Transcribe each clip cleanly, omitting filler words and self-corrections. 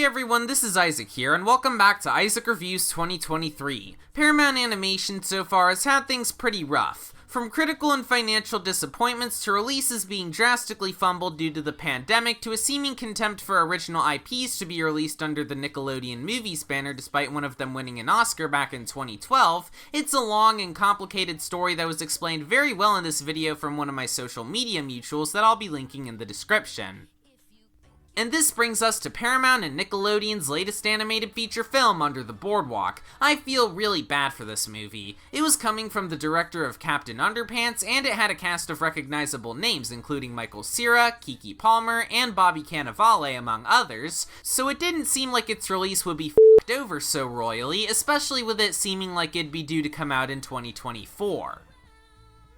everyone, this is Isaac here, and welcome back to Isaac Reviews 2023. Paramount Animation so far has had things pretty rough. From critical and financial disappointments to releases being drastically fumbled due to the pandemic to a seeming contempt for original IPs to be released under the Nickelodeon Movies banner despite one of them winning an Oscar back in 2012, it's a long and complicated story that was explained very well in this video from one of my social media mutuals that I'll be linking in the description. And this brings us to Paramount and Nickelodeon's latest animated feature film, Under the Boardwalk. I feel really bad for this movie. It was coming from the director of Captain Underpants, and it had a cast of recognizable names including Michael Cera, Keke Palmer, and Bobby Cannavale, among others, so it didn't seem like its release would be f***ed over so royally, especially with it seeming like it'd be due to come out in 2024.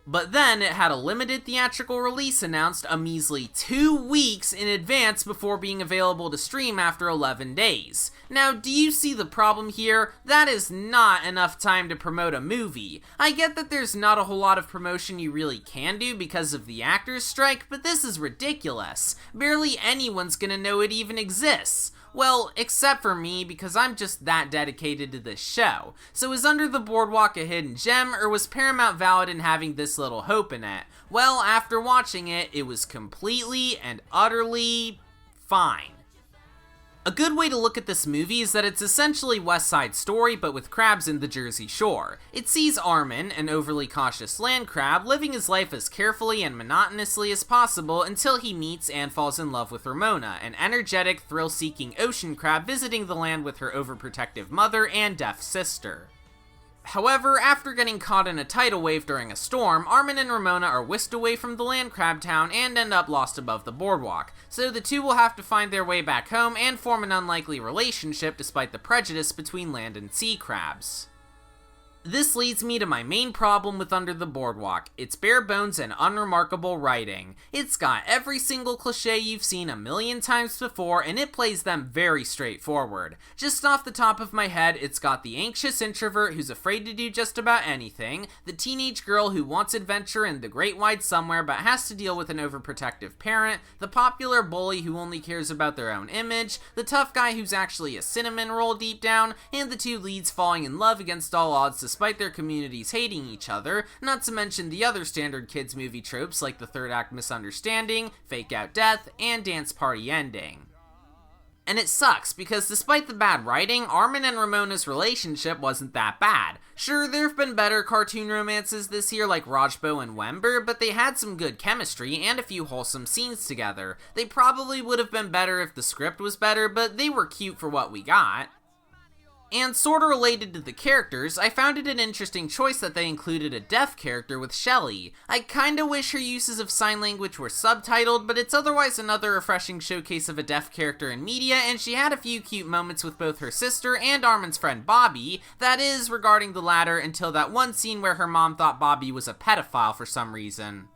But then it had a limited theatrical release announced a measly 2 weeks in advance before being available to stream after 11 days. Now, do you see the problem here? That is not enough time to promote a movie. I get that there's not a whole lot of promotion you really can do because of the actors' strike, but this is ridiculous. Barely anyone's gonna know it even exists. Well, except for me, because I'm just that dedicated to this show. So is Under the Boardwalk a hidden gem, or was Paramount valid in having this little hope in it? Well, after watching it, it was completely and utterly fine. A good way to look at this movie is that it's essentially West Side Story, but with crabs in the Jersey Shore. It sees Armin, an overly cautious land crab, living his life as carefully and monotonously as possible until he meets and falls in love with Ramona, an energetic, thrill-seeking ocean crab visiting the land with her overprotective mother and deaf sister. However, after getting caught in a tidal wave during a storm, Armin and Ramona are whisked away from the land crab town and end up lost above the boardwalk, so the two will have to find their way back home and form an unlikely relationship despite the prejudice between land and sea crabs. This leads me to my main problem with Under the Boardwalk. It's bare bones and unremarkable writing. It's got every single cliche you've seen a million times before, and it plays them very straightforward. Just off the top of my head, it's got the anxious introvert who's afraid to do just about anything, the teenage girl who wants adventure in the great wide somewhere but has to deal with an overprotective parent, the popular bully who only cares about their own image, the tough guy who's actually a cinnamon roll deep down, and the two leads falling in love against all odds despite their communities hating each other, not to mention the other standard kids movie tropes like the third act misunderstanding, fake out death, and dance party ending. And it sucks, because despite the bad writing, Armin and Ramona's relationship wasn't that bad. Sure, there have been better cartoon romances this year like Rajbo and Wember, but they had some good chemistry and a few wholesome scenes together. They probably would have been better if the script was better, but they were cute for what we got. And sorta related to the characters, I found it an interesting choice that they included a deaf character with Shelly. I kinda wish her uses of sign language were subtitled, but it's otherwise another refreshing showcase of a deaf character in media, and she had a few cute moments with both her sister and Armin's friend Bobby, that is, regarding the latter until that one scene where her mom thought Bobby was a pedophile for some reason.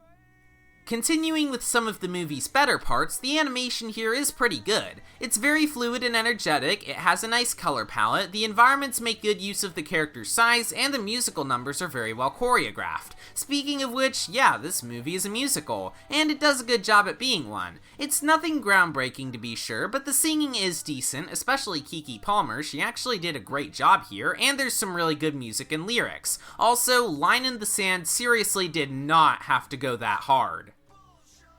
Continuing with some of the movie's better parts, the animation here is pretty good. It's very fluid and energetic, it has a nice color palette, the environments make good use of the character's size, and the musical numbers are very well choreographed. Speaking of which, yeah, this movie is a musical, and it does a good job at being one. It's nothing groundbreaking to be sure, but the singing is decent, especially Keke Palmer. She actually did a great job here, and there's some really good music and lyrics. Also, Line in the Sand seriously did not have to go that hard.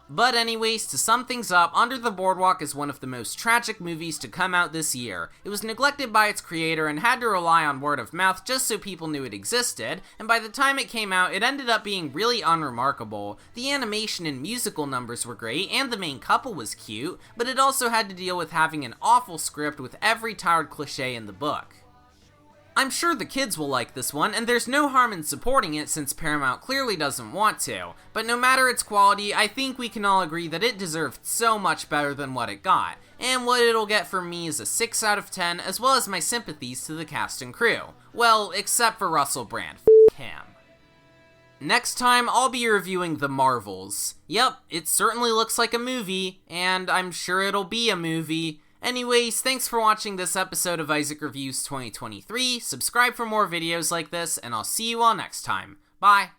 But anyways, to sum things up, Under the Boardwalk is one of the most tragic movies to come out this year. It was neglected by its creator and had to rely on word of mouth just so people knew it existed, and by the time it came out, it ended up being really unremarkable. The animation and musical numbers were great, and the main couple was cute, but it also had to deal with having an awful script with every tired cliche in the book. I'm sure the kids will like this one, and there's no harm in supporting it since Paramount clearly doesn't want to, but no matter its quality, I think we can all agree that it deserved so much better than what it got, and what it'll get from me is a 6 out of 10, as well as my sympathies to the cast and crew. Well, except for Russell Brand, f*** him. Next time, I'll be reviewing The Marvels. Yep, it certainly looks like a movie, and I'm sure it'll be a movie. Anyways, thanks for watching this episode of Isaac Reviews 2023, subscribe for more videos like this, and I'll see you all next time. Bye!